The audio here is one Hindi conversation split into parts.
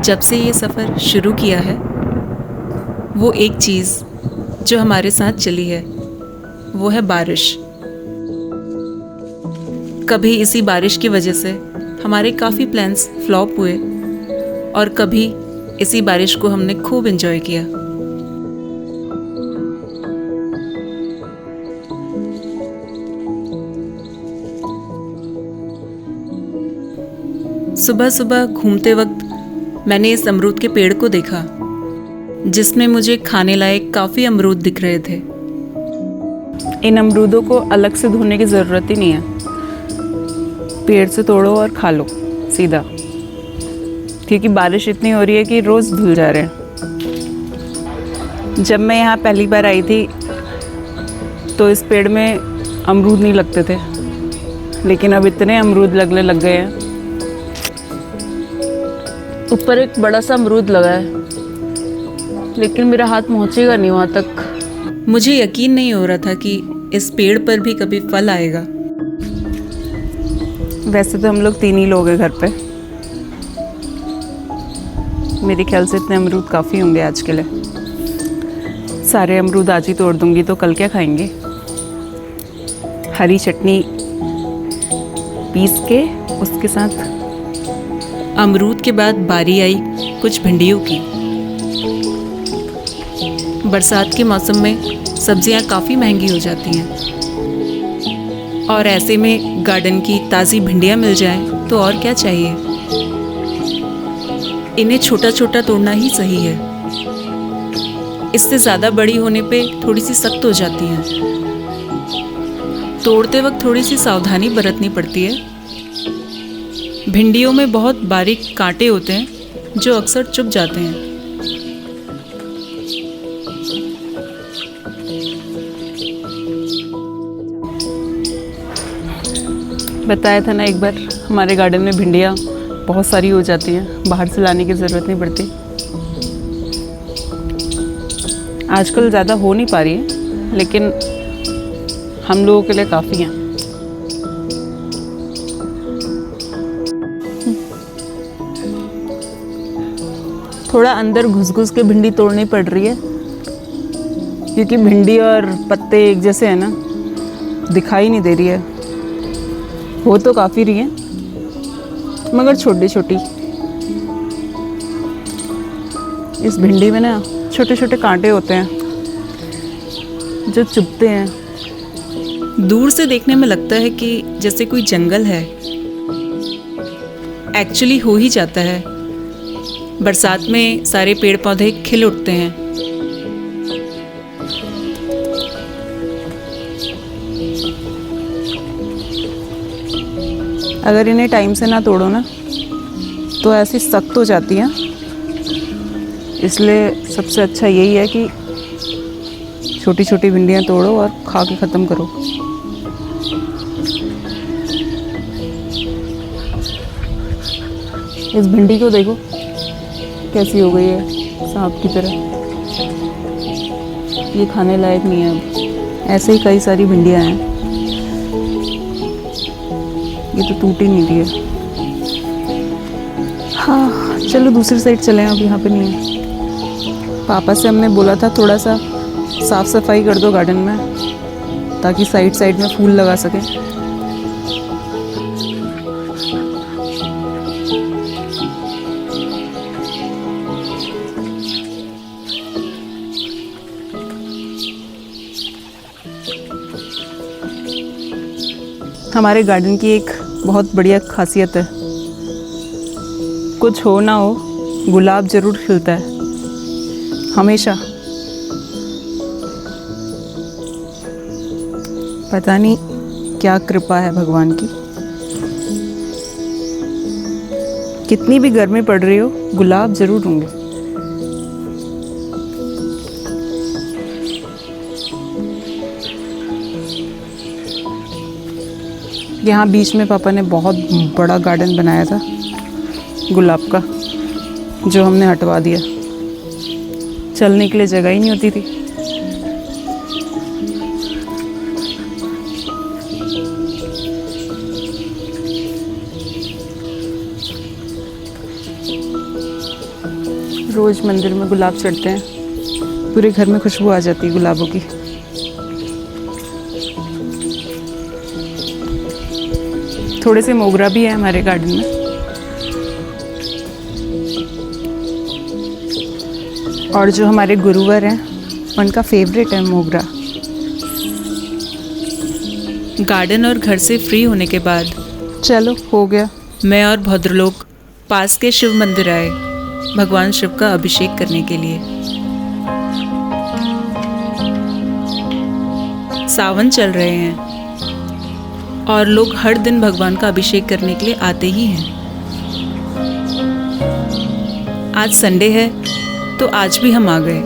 जब से ये सफ़र शुरू किया है, वो एक चीज़ जो हमारे साथ चली है वो है बारिश। कभी इसी बारिश की वजह से हमारे काफ़ी प्लान्स फ्लॉप हुए और कभी इसी बारिश को हमने खूब एंजॉय किया। सुबह सुबह घूमते वक्त मैंने इस अमरूद के पेड़ को देखा जिसमें मुझे खाने लायक काफ़ी अमरूद दिख रहे थे। इन अमरूदों को अलग से धोने की ज़रूरत ही नहीं है, पेड़ से तोड़ो और खा लो सीधा, क्योंकि बारिश इतनी हो रही है कि रोज़ धुल जा रहे हैं। जब मैं यहाँ पहली बार आई थी तो इस पेड़ में अमरूद नहीं लगते थे, लेकिन अब इतने अमरूद लगने लग गए हैं। ऊपर एक बड़ा सा अमरूद लगा है, लेकिन मेरा हाथ पहुँचेगा नहीं वहाँ तक। मुझे यकीन नहीं हो रहा था कि इस पेड़ पर भी कभी फल आएगा। वैसे तो हम लोग 3 ही लोग हैं घर पे, मेरे ख्याल से इतने अमरूद काफ़ी होंगे आज के लिए। सारे अमरूद आज ही तोड़ दूंगी तो कल क्या खाएंगे। हरी चटनी पीस के उसके साथ। अमरूद के बाद बारी आई कुछ भिंडियों की। बरसात के मौसम में सब्जियां काफ़ी महंगी हो जाती हैं और ऐसे में गार्डन की ताज़ी भिंडियां मिल जाएं तो और क्या चाहिए। इन्हें छोटा छोटा तोड़ना ही सही है, इससे ज़्यादा बड़ी होने पे थोड़ी सी सख्त हो जाती हैं। तोड़ते वक्त थोड़ी सी सावधानी बरतनी पड़ती है। भिंडियों में बहुत बारीक कांटे होते हैं जो अक्सर चुभ जाते हैं। बताया था ना एक बार, हमारे गार्डन में भिंडियाँ बहुत सारी हो जाती हैं, बाहर से लाने की ज़रूरत नहीं पड़ती। आजकल ज़्यादा हो नहीं पा रही है, लेकिन हम लोगों के लिए काफ़ी हैं। थोड़ा अंदर घुस के भिंडी तोड़नी पड़ रही है, क्योंकि भिंडी और पत्ते एक जैसे हैं ना, दिखाई नहीं दे रही है। हो तो काफ़ी रही है, मगर छोटी छोटी। इस भिंडी में ना छोटे छोटे कांटे होते हैं जो चुभते हैं। दूर से देखने में लगता है कि जैसे कोई जंगल है, एक्चुअली हो ही जाता है। बरसात में सारे पेड़ पौधे खिल उठते हैं। अगर इन्हें टाइम से ना तोड़ो ना तो ऐसी सख्त हो जाती हैं, इसलिए सबसे अच्छा यही है कि छोटी छोटी भिंडियाँ तोड़ो और खा के ख़त्म करो। इस भिंडी को देखो कैसी हो गई है, सांप की तरह। ये खाने लायक नहीं है अब। ऐसे ही कई सारी भिंडियाँ हैं, ये तो टूट ही नहीं रही है। हाँ चलो दूसरी साइड चलें, अब यहाँ पे नहीं है। पापा से हमने बोला था थोड़ा सा साफ़ सफाई कर दो गार्डन में, ताकि साइड साइड में फूल लगा सकें। हमारे गार्डन की एक बहुत बढ़िया खासियत है, कुछ हो ना हो गुलाब ज़रूर खिलता है हमेशा। पता नहीं क्या कृपा है भगवान की, कितनी भी गर्मी पड़ रही हो गुलाब ज़रूर होंगे। यहाँ बीच में पापा ने बहुत बड़ा गार्डन बनाया था गुलाब का, जो हमने हटवा दिया। चलने के लिए जगह ही नहीं होती थी। रोज़ मंदिर में गुलाब चढ़ते हैं, पूरे घर में खुशबू आ जाती है गुलाबों की। थोड़े से मोगरा भी है हमारे गार्डन में। और जो हमारे गुरुवर हैं उनका फेवरेट है मोगरा। गार्डन और घर से फ्री होने के बाद चलो हो गया। मैं और भद्रलोक पास के शिव मंदिर आए भगवान शिव का अभिषेक करने के लिए। सावन चल रहे हैं और लोग हर दिन भगवान का अभिषेक करने के लिए आते ही हैं। आज संडे है तो आज भी हम आ गए।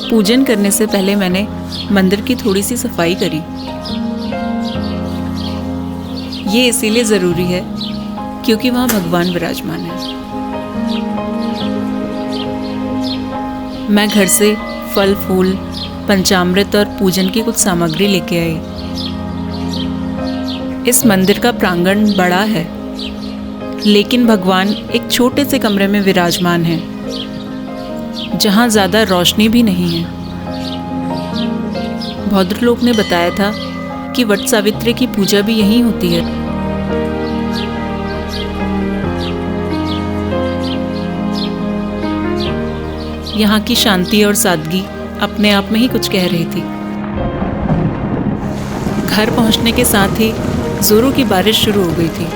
पूजन करने से पहले मैंने मंदिर की थोड़ी सी सफाई करी। ये इसीलिए ज़रूरी है क्योंकि वहाँ भगवान विराजमान है। मैं घर से फल फूल, पंचामृत और पूजन की कुछ सामग्री लेके आई। इस मंदिर का प्रांगण बड़ा है, लेकिन भगवान एक छोटे से कमरे में विराजमान है जहाँ ज़्यादा रोशनी भी नहीं है। भद्रलोक ने बताया था कि वट सावित्री की पूजा भी यहीं होती है। यहाँ की शांति और सादगी अपने आप में ही कुछ कह रही थी। घर पहुँचने के साथ ही जोरों की बारिश शुरू हो गई थी।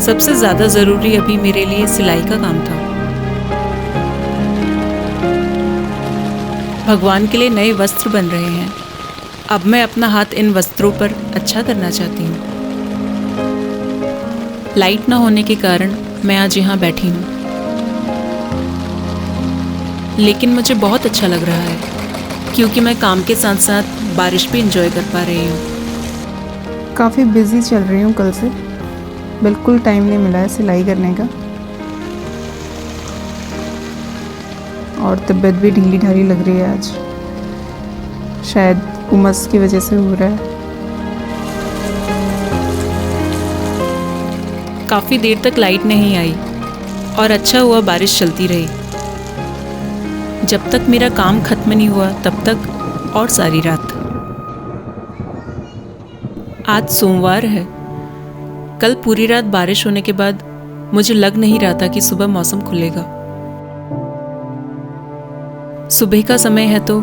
सबसे ज़्यादा ज़रूरी अभी मेरे लिए सिलाई का काम था। भगवान के लिए नए वस्त्र बन रहे हैं। अब मैं अपना हाथ इन वस्त्रों पर अच्छा करना चाहती हूँ। लाइट ना होने के कारण मैं आज यहाँ बैठी हूँ, लेकिन मुझे बहुत अच्छा लग रहा है क्योंकि मैं काम के साथ साथ बारिश भी एंजॉय कर पा रही हूँ। काफ़ी बिज़ी चल रही हूँ कल से, बिल्कुल टाइम नहीं मिला है सिलाई करने का। और तबीयत भी ढीली ढाली लग रही है आज, शायद उमस की वजह से हो रहा है। काफ़ी देर तक लाइट नहीं आई और अच्छा हुआ बारिश चलती रही। जब तक मेरा काम खत्म नहीं हुआ तब तक और सारी रात। आज सोमवार है। कल पूरी रात बारिश होने के बाद मुझे लग नहीं रहा था कि सुबह मौसम खुलेगा। सुबह का समय है तो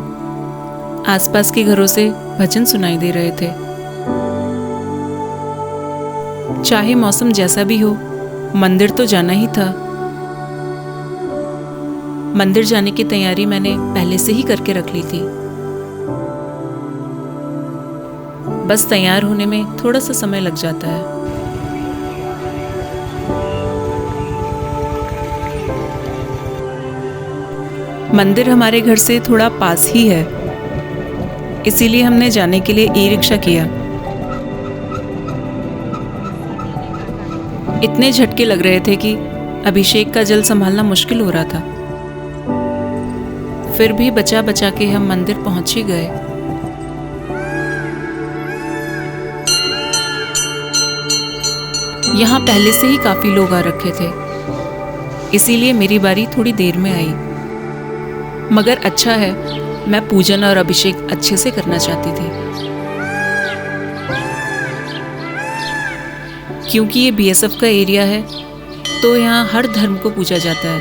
आसपास के घरों से भजन सुनाई दे रहे थे। चाहे मौसम जैसा भी हो, मंदिर तो जाना ही था। मंदिर जाने की तैयारी मैंने पहले से ही करके रख ली थी। बस तैयार होने में थोड़ा सा समय लग जाता है। मंदिर हमारे घर से थोड़ा पास ही है, इसीलिए हमने जाने के लिए ई-रिक्शा किया। इतने झटके लग रहे थे कि अभिषेक का जल संभालना मुश्किल हो रहा था। फिर भी बचा बचा के हम मंदिर पहुंच ही गए। यहाँ पहले से ही काफी लोग आ रखे थे, इसीलिए मेरी बारी थोड़ी देर में आई। मगर अच्छा है, मैं पूजन और अभिषेक अच्छे से करना चाहती थी। क्योंकि ये बीएसएफ का एरिया है तो यहाँ हर धर्म को पूजा जाता है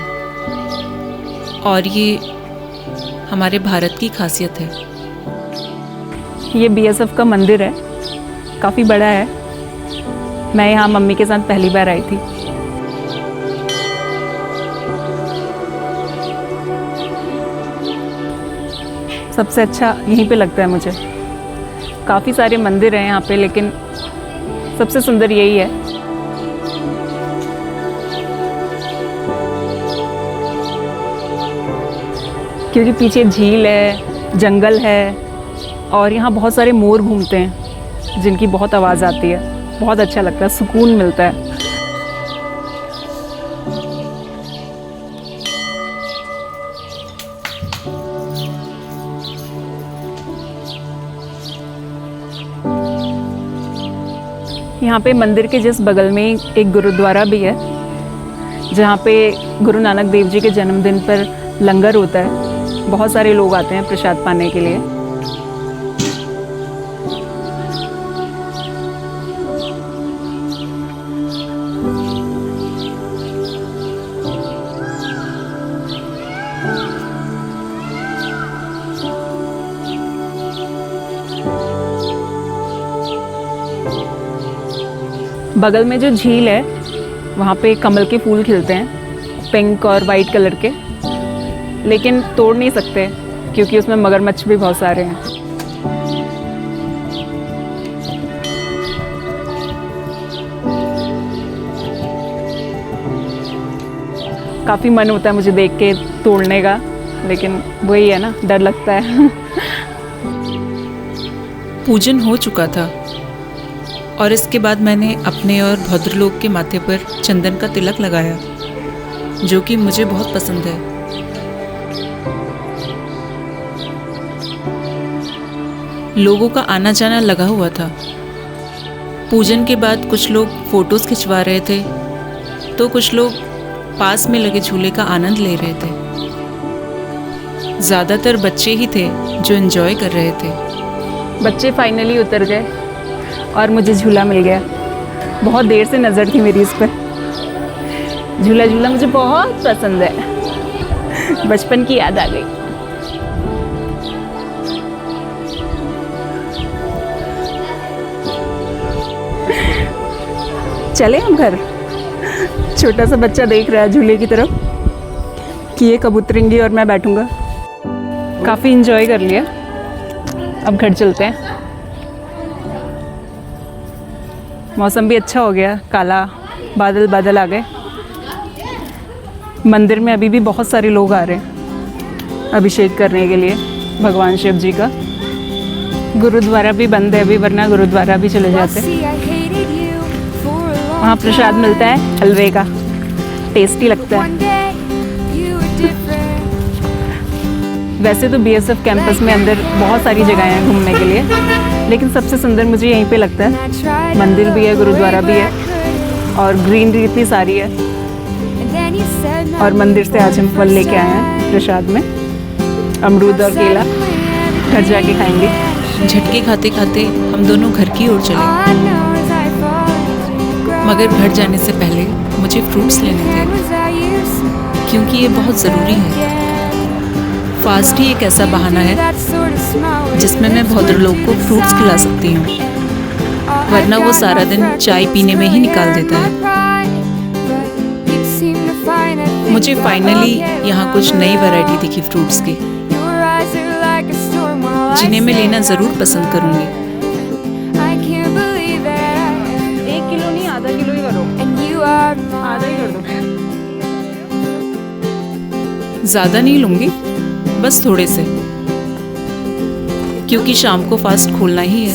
और ये हमारे भारत की खासियत है। ये बीएसएफ का मंदिर है, काफ़ी बड़ा है। मैं यहाँ मम्मी के साथ पहली बार आई थी। सबसे अच्छा यहीं पे लगता है मुझे। काफ़ी सारे मंदिर हैं यहाँ पे, लेकिन सबसे सुंदर यही है। क्योंकि पीछे झील है, जंगल है और यहाँ बहुत सारे मोर घूमते हैं जिनकी बहुत आवाज़ आती है। बहुत अच्छा लगता है, सुकून मिलता है। यहाँ पे मंदिर के जिस बगल में एक गुरुद्वारा भी है, जहाँ पे गुरु नानक देव जी के जन्मदिन पर लंगर होता है। बहुत सारे लोग आते हैं प्रसाद पाने के लिए। बगल में जो झील है वहाँ पे कमल के फूल खिलते हैं, पिंक और वाइट कलर के, लेकिन तोड़ नहीं सकते क्योंकि उसमें मगरमच्छ भी बहुत सारे हैं। काफ़ी मन होता है मुझे देख के तोड़ने का, लेकिन वही है ना, डर लगता है। पूजन हो चुका था और इसके बाद मैंने अपने और भद्रलोक के माथे पर चंदन का तिलक लगाया, जो कि मुझे बहुत पसंद है। लोगों का आना जाना लगा हुआ था। पूजन के बाद कुछ लोग फोटोज़ खिंचवा रहे थे, तो कुछ लोग पास में लगे झूले का आनंद ले रहे थे। ज़्यादातर बच्चे ही थे जो एंजॉय कर रहे थे। बच्चे फाइनली उतर गए और मुझे झूला मिल गया। बहुत देर से नज़र थी मेरी इस पर। झूला झूला मुझे बहुत पसंद है। बचपन की याद आ गई। चले हम घर। छोटा सा बच्चा देख रहा है झूले की तरफ कि ये कब उतरेंगी और मैं बैठूंगा। काफ़ी इंजॉय कर लिया, अब घर चलते हैं। मौसम भी अच्छा हो गया, काला बादल बादल आ गए। मंदिर में अभी भी बहुत सारे लोग आ रहे हैं अभिषेक करने के लिए भगवान शिव जी का। गुरुद्वारा भी बंद है अभी, वरना गुरुद्वारा भी चले जाते। वहाँ प्रसाद मिलता है हलवे का, टेस्टी लगता है। वैसे तो बीएसएफ कैंपस में अंदर बहुत सारी जगहें हैं घूमने के लिए, लेकिन सबसे सुंदर मुझे यहीं पे लगता है। मंदिर भी है, गुरुद्वारा भी है और ग्रीनरी इतनी सारी है। और मंदिर से आज हम फल लेके आए हैं प्रसाद में, अमरूद और केला। घर जाके खाएंगे। झटके खाते खाते हम दोनों घर की ओर चले, मगर घर जाने से पहले मुझे फ्रूट्स लेने थे, क्योंकि ये बहुत ज़रूरी है। फास्ट ही एक ऐसा बहाना है जिसमें मैं भद्रलोक को फ्रूट्स खिला सकती हूँ, वरना वो सारा दिन चाय पीने में ही निकाल देता है। मुझे फाइनली यहाँ कुछ नई वैरायटी दिखी फ्रूट्स की, जिन्हें मैं लेना ज़रूर पसंद करूँगी। 1 किलो नहीं, आधा किलो ही करो। आधा ही कर दो। ज़्यादा नहीं लूँगी, बस थोड़े से, क्योंकि शाम को फास्ट खोलना ही है।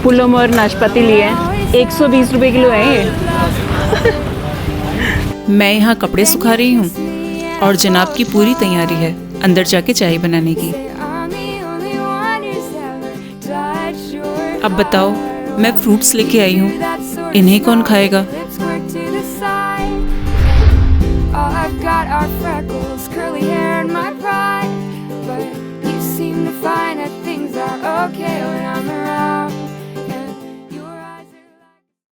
पुलम और नाशपाती लिए हैं, 120 रुपए किलो है ये। मैं यहाँ कपड़े सुखा रही हूँ और जनाब की पूरी तैयारी है अंदर जाके चाय बनाने की। अब बताओ, मैं फ्रूट्स लेके आई हूँ, इन्हें कौन खाएगा? Got our freckles, curly hair and my pride, but you seem to find that things are okay.